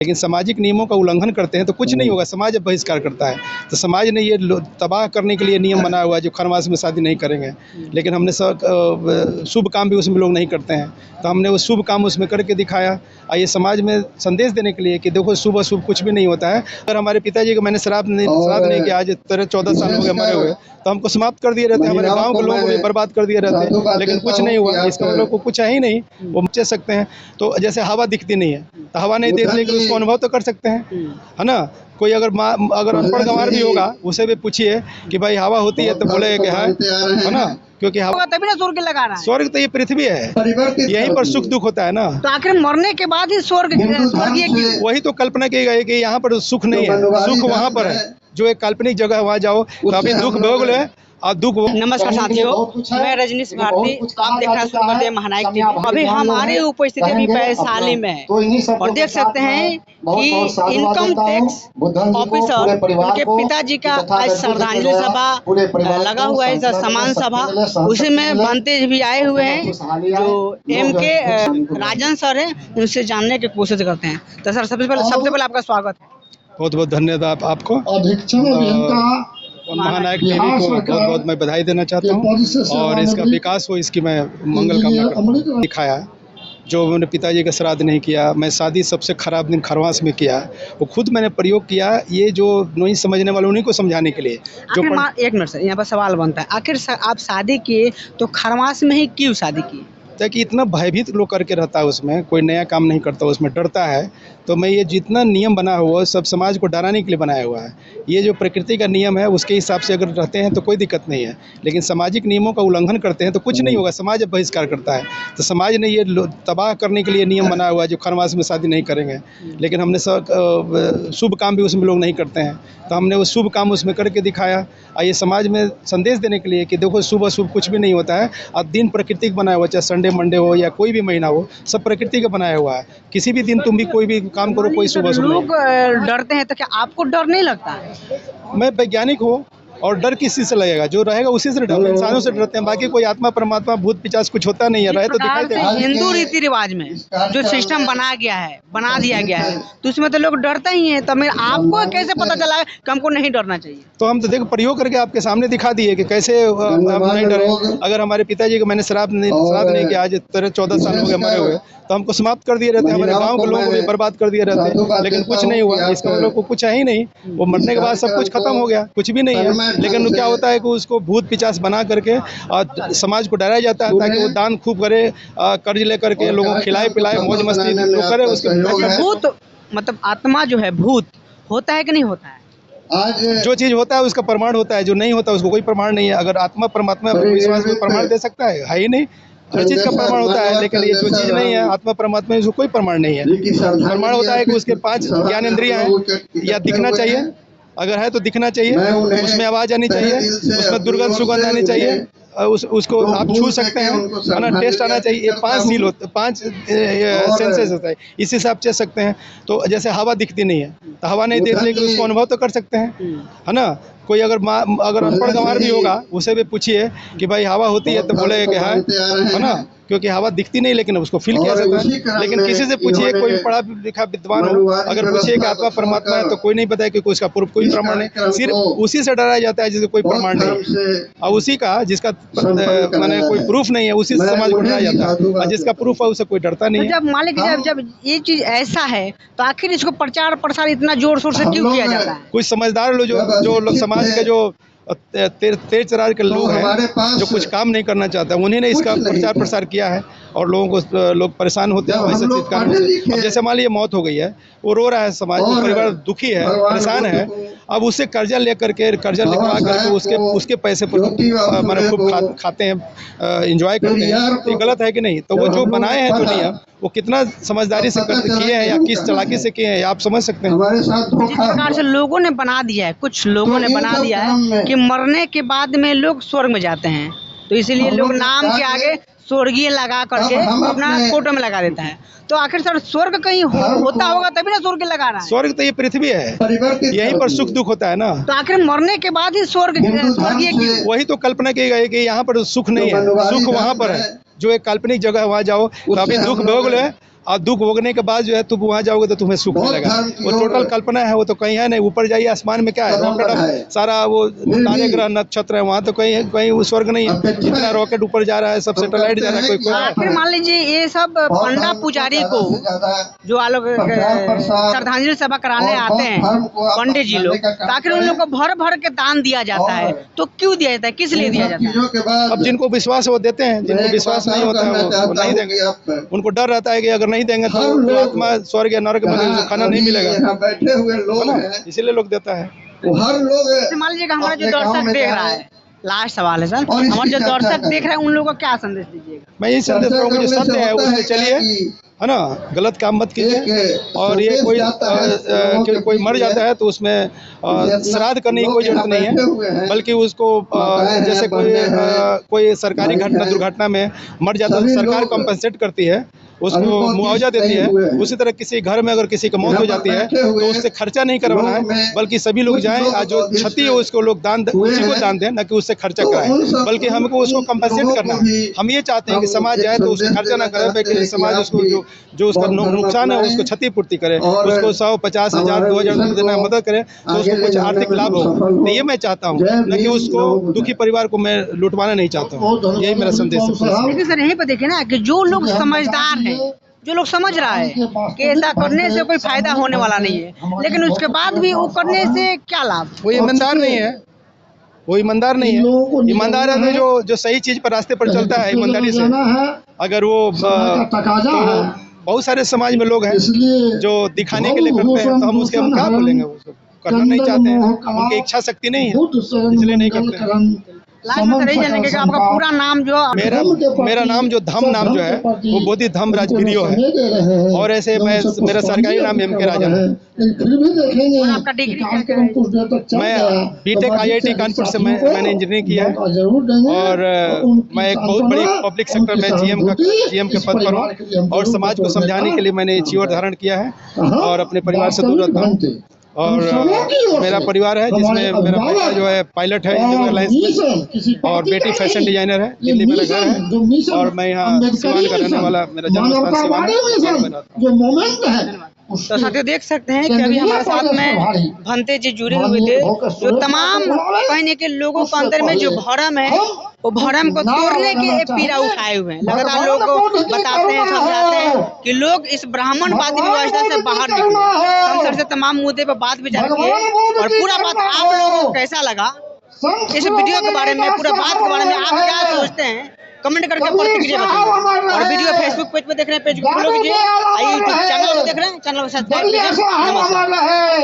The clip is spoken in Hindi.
लेकिन सामाजिक नियमों का उल्लंघन करते हैं तो कुछ नहीं होगा, समाज अब बहिष्कार करता है। तो समाज ने ये तबाह करने के लिए नियम बनाया हुआ है जो खरमास में शादी नहीं करेंगे, लेकिन हमने शुभ काम भी उसमें लोग नहीं करते हैं, तो हमने वो शुभ काम उसमें करके दिखाया। ये समाज में संदेश देने के लिए कि देखो शुभ अशुभ कुछ भी नहीं होता है। अगर हमारे पिताजी को मैंने श्राद्ध नहीं किया, आज 13-14 साल हो गए मरे हुए, तो हमको समाप्त कर दिए रहते, हमारे गाँव के लोगों को भी बर्बाद कर दिए रहते, लेकिन कुछ नहीं हुआ। इसका हम लोग को कुछ है ही नहीं, वो बच सकते हैं। तो जैसे हवा दिखती नहीं है तो हवा नहीं देख लेकिन उसको अनुभव तो कर सकते हैं, है ना। कोई अगर अनपढ़ गंवार भी होगा उसे भी पूछिए कि भाई हवा होती है तो बोलेगा कि है ना, क्योंकि हवा तभी ना स्वर्ग लगा रहा है। स्वर्ग तो ये पृथ्वी है, यहीं पर सुख दुख होता है ना। तो आखिर मरने के बाद ही स्वर्गीय क्यों? वही तो कल्पना की गई कि यहाँ पर सुख नहीं है, सुख वहाँ पर है, जो एक काल्पनिक जगह है वहाँ जाओ तो अभी दुख भोग ले और दुख। नमस्कार साथियों, मैं रजनीश भारती, आप देख रहे हैं महानायक टीवी। अभी हमारी उपस्थिति भी वैशाली में है और देख सकते हैं कि इनकम टैक्स ऑफिसर उनके पिताजी का आज श्रद्धांजलि सभा लगा हुआ है, समान सभा, उसी में बनते भी आए हुए हैं जो MK राजन सर है, उनसे जानने की कोशिश करते हैं। तो सर सबसे पहले आपका स्वागत है। बहुत बहुत धन्यवाद आपको, महानायक टीवी को बहुत बहुत मैं बधाई देना चाहता हूँ और इसका विकास हो, इसकी मैं मंगल कामना करता हूँ। दिखाया जो मैंने पिताजी का श्राद्ध नहीं किया, मैं शादी सबसे खराब दिन खरवास में किया, वो खुद मैंने प्रयोग किया, ये जो नहीं समझने वाले उन्हीं को समझाने के लिए। जो एक मिनट सर, यहाँ पर सवाल बनता है, आखिर आप शादी किए तो खरवास में ही क्यों शादी की? कि इतना भयभीत लोग करके रहता है, उसमें कोई नया काम नहीं करता, उसमें डरता है। तो मैं ये जितना नियम बना हुआ सब समाज को डराने के लिए बनाया हुआ है। ये जो प्रकृति का नियम है उसके हिसाब से अगर रहते हैं तो कोई दिक्कत नहीं है, लेकिन सामाजिक नियमों का उल्लंघन करते हैं तो कुछ नहीं होगा, समाज अब बहिष्कार करता है। तो समाज ने ये तबाह करने के लिए नियम बनाया हुआ है जो खरमास में शादी नहीं करेंगे, लेकिन हमने शुभ काम भी उसमें लोग नहीं करते हैं, तो हमने वो शुभ काम उसमें करके दिखाया। ये समाज में संदेश देने के लिए कि देखो शुभ अशुभ कुछ भी नहीं होता है। अब दिन प्रकृति का बनाया हुआ, चाहे संडे मंडे हो या कोई भी महीना हो, सब प्रकृति का बनाया हुआ है। किसी भी दिन तुम भी कोई भी काम करो, कोई शुभ अशुभ नहीं। लोग डरते हैं तो क्या आपको डर नहीं लगता है? मैं वैज्ञानिक हूँ और डर किस चीज से लगेगा, जो रहेगा उसी से डर, इंसानों से डरते हैं, बाकी कोई आत्मा परमात्मा भूत पिशाच कुछ होता नहीं है। रहे तो दिखाई देगा। हिंदू रीति रिवाज में जो सिस्टम बना दिया गया है तो उसमें तो लोग डरते ही हैं। तो आपको कैसे पता चला कि हमको नहीं डरना चाहिए? तो हम तो देखो प्रयोग करके आपके सामने दिखा दिए कि कैसे आप नहीं डरे। अगर हमारे पिताजी को मैंने श्राद्ध नहीं किया, आज 13-14 साल हो गए मरे हुए, तो हमको समाप्त कर दिए रहते, हमारे गाँव के लोगों को भी बर्बाद कर दिए रहते, लेकिन कुछ नहीं हुआ। इसका हम लोग को कुछ है ही नहीं, वो मरने के बाद सब कुछ खत्म हो गया, कुछ भी नहीं है। लेकिन क्या होता है कि उसको भूत पिचास बना करके और समाज को डराया जाता है ताकि वो दान खूब करे, कर्ज लेकर के लोगों को खिलाए पिलाए, मौज मस्ती करे। उसके भूत मतलब आत्मा जो है भूत होता है कि नहीं होता है? जो चीज होता है उसका प्रमाण होता है, जो नहीं होता उसको कोई प्रमाण नहीं है। अगर आत्मा परमात्मा विश्वास में प्रमाण दे सकता है ही नहीं। हर चीज का प्रमाण होता है, लेकिन ये जो चीज नहीं है आत्मा परमात्मा, इसको कोई प्रमाण नहीं है। प्रमाण होता है कि उसके 5 ज्ञानेंद्रियां हैं, या दिखना चाहिए, अगर है तो दिखना चाहिए, उसमें आवाज आनी चाहिए, उसमें दुर्गंध सुगंध आनी चाहिए, उसको आप छू सकते हैं, है ना, टेस्ट आना चाहिए। ये 5 सील होते, 5 सेंसेस होता है, इसी से आप चेक सकते हैं। तो जैसे हवा दिखती नहीं है तो हवा नहीं देख लेकिन उसको अनुभव तो कर सकते हैं, है ना। कोई अगर अनपढ़ गंवार भी होगा उसे भी पूछिए कि भाई हवा होती है तो बोलेगा कि है ना, क्योंकि हवा दिखती नहीं लेकिन उसको फील किया जाता है। लेकिन किसी से पूछिए, कोई पढ़ा लिखा विद्वान हो, अगर पूछिए कि आत्मा परमात्मा है तो कोई नहीं बताए, क्योंकि उसका प्रूफ कोई प्रमाण नहीं। सिर्फ उसी से डराया जाता है जिसका कोई प्रमाण नहीं, और उसी का जिसका माने कोई प्रूफ नहीं है उसी से समाज को डराया जाता है, और जिसका प्रूफ है उसे कोई डरता नहीं है। जब मान लीजिए जब ये चीज ऐसा है तो आखिर इसको प्रचार प्रसार इतना जोर शोर से क्यों किया जाता है? कुछ समझदार लोग जो लोग समाज के जो तेज तरार के लोग हैं जो कुछ काम नहीं करना चाहते, उन्हीं ने इसका प्रचार प्रसार किया है और लोग परेशान होते हैं वैसे चीज कारण से। अब जैसे मान लीजिए मौत हो गई है, वो रो रहा है, समाज परिवार दुखी है, परेशान है, अब उससे कर्जा लिखवा करके उसके पैसे पर मैंने खूब खाते हैं, एंजॉय करते हैं, तो ये गलत है कि नहीं? तो वो जो बनाए हैं जो नियम, वो कितना समझदारी से किए हैं या किस चालाकी से किए हैं, आप समझ सकते हैं। जिस प्रकार से लोगों ने बना दिया है, कुछ लोगों ने बना दिया है कि मरने के बाद में लोग स्वर्ग में जाते हैं, तो इसीलिए लोग नाम के आगे स्वर्गीय लगा करके अपना फोटो में लगा देता है। तो आखिर सर स्वर्ग कहीं होता होगा तभी ना स्वर्ग लगा रहा है। स्वर्ग तो ये पृथ्वी है, यहीं पर सुख दुख होता है ना। तो आखिर मरने के बाद ही स्वर्गीय क्यों? वही तो कल्पना की गई कि यहाँ पर सुख नहीं है, सुख वहाँ पर है, जो एक काल्पनिक जगह है, वहाँ जाओ तो अभी दुख भोग ले और दुख भोगने के बाद जो है तुम वहाँ जाओगे तो तुम्हें सुख मिलेगा। वो टोटल कल्पना है, वो तो कहीं है नहीं। ऊपर जाइए आसमान में क्या है, रॉकेट, सारा वो तारे ग्रह नक्षत्र है, वहाँ तो कहीं कहीं स्वर्ग नहीं है। जितना रॉकेट ऊपर जा रहा है, सब सैटेलाइट जा रहा है, कोई फिर मान लीजिए ये सब पंडा पुजारी को जो आलोक श्रद्धांजलि सभा कराने आते हैं पंडित जी लोग, आखिर उन लोग को भर भर के दान दिया जाता है, तो क्यों दिया जाता है, किस लिए दिया जाता है? अब जिनको विश्वास है वो देते हैं, जिनको विश्वास नहीं होता है वो नहीं देंगे। उनको डर रहता है कि अगर नहीं देंगे तो आत्मा स्वर्ग या नरक में खाना नहीं मिलेगा, बैठे हुए लोग, इसीलिए लोग देता है। हर लोग मान लीजिए हमारा जो दर्शक देख रहा है, लास्ट सवाल है सर, हमारे जो दर्शक देख रहे हैं उन लोगों को क्या संदेश दीजिएगा? मैं यही संदेश दूंगा, जो सत्य है उससे चलिए, है ना, गलत काम मत कीजिए। और ये कोई मर जाता है तो उसमें श्राद्ध करने की कोई जरूरत नहीं है, बल्कि उसको जैसे कोई सरकारी घटना दुर्घटना में मर जाता है तो सरकार कॉम्पेंसेट करती है, उसको मुआवजा देती है। उसी तरह किसी घर में अगर किसी की मौत हो जाती है तो उससे खर्चा नहीं करवाना है, बल्कि सभी लोग जाएं, जो क्षति है उसको लोग उसी को दान दें, न कि उससे खर्चा कराएं, बल्कि हमको उसको कम्पेंसेट करना है। हम ये चाहते हैं कि समाज जाए तो उसको खर्चा ना करे, बल्कि समाज उसको जो उसका नुकसान है उसको क्षतिपूर्ति करे, उसको 100, 50 हजार, 2000 देना मदद करे, तो उसको कुछ आर्थिक लाभ हो। तो ये मैं चाहता हूँ, न कि उसको दुखी परिवार को मैं लुटवाना नहीं चाहता हूँ। यही मेरा संदेश है। लेकिन सर यहीं पर देखिए ना कि जो लोग समझदार हैं, जो लोग समझ रहा है कि ऐसा करने से कोई फायदा होने वाला नहीं है, लेकिन उसके बाद भी वो करने से क्या लाभ? वो ईमानदार नहीं है, वो ईमानदार नहीं है। ईमानदार है जो सही चीज पर रास्ते पर चलता है ईमानदारी से। अगर वो तो बहुत सारे समाज में लोग हैं जो दिखाने के लिए करते हैं, तो हम हम क्या बोलेंगे, उसको करना नहीं चाहते हैं, उनकी इच्छा शक्ति नहीं है, इसलिए नहीं करते हैं। आपका पूरा नाम जो मेरा नाम जो धम नाम जो है वो बोधि धम राजवीरियो है, और ऐसे मेरा सरकारी नाम एम के राजन है। आपका डिग्री? मैं बीटेक IIT कानपुर से मैंने इंजीनियरिंग किया है, और मैं एक बहुत बड़ी पब्लिक सेक्टर में GM के पद पर हूँ, और समाज को समझाने के लिए मैंने जीवन धारण किया है और अपने परिवार से दूर रहता हूँ। और मेरा परिवार है जिसमें मेरा बेटा जो है पायलट है इंडियन एयरलाइंस में, और बेटी फैशन डिजाइनर है, दिल्ली मेरा घर है, और मैं यहाँ सिवान का रहने वाला, मेरा जन्मस्थान सिवान है। तो साथियों देख सकते हैं कि अभी हमारे साथ में भंते जी जुड़े हुए थे, जो तमाम कहने के लोगों के अंदर में जो भरम है, वो भरम को तोड़ने के पीड़ा उठाए हुए हैं। लगातार लोगों को बताते हैं, समझाते हैं कि लोग इस ब्राह्मणवादी व्यवस्था से बाहर निकले। हम सर से तमाम मुद्दे पर बात विचार किए, और पूरा बात आप लोगों को कैसा लगा इस वीडियो के बारे में, पूरा बात के बारे में आप क्या सोचते हैं, कमेंट करके प्रतिक्रिया बताइए। और वीडियो फेसबुक पेज पे देख रहे हैं, पेज को फॉलो कीजिए, यूट्यूब चैनल में देख रहे हैं, चैनल को सब्सक्राइब कीजिए। नमस्कार।